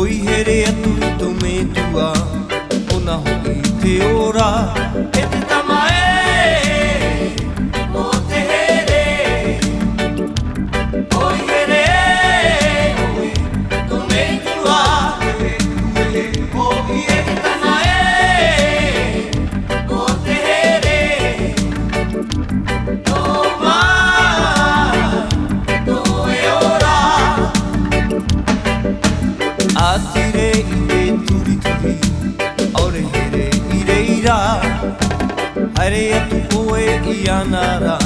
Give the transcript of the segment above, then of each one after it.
Oi here atu I tō me tua Ona hoki te ora E te tamae Mō te here Oi here Oi tō me tua Oi e te tamae Mō te here Tō mai Tō e ora Atire I te turi turi Aure here I reira Haere atu koe I anara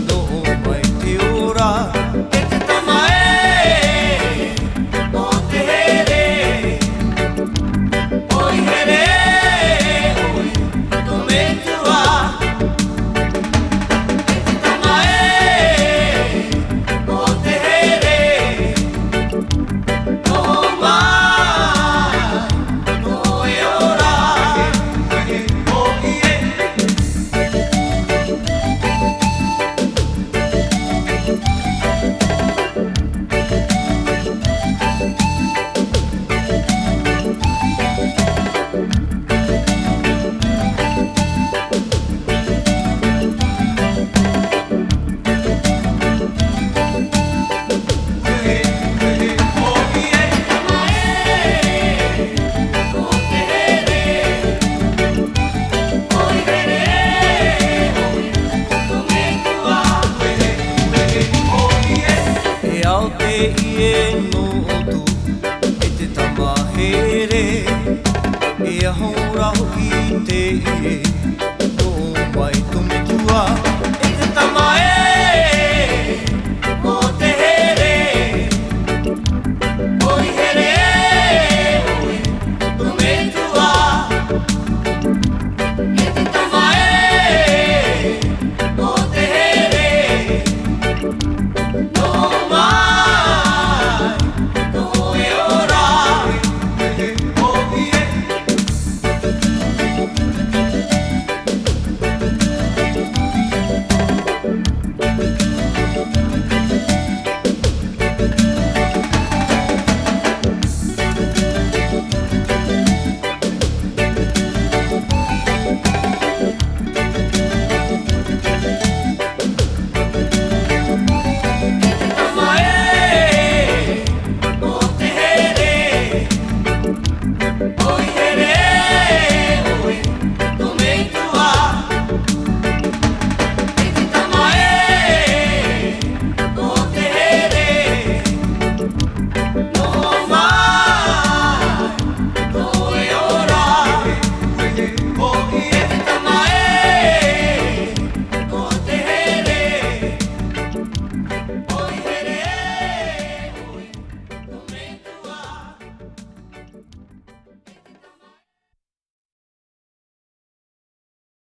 No o mai te ora E te tamae Mō te here Oi here Oi tō me tua E te tamae Mō te here Tō mai Tō e ora O ie no otu E te tamahere E ahora hoki te ire Tō mai tō me tua E te tamae Mō te here Oi here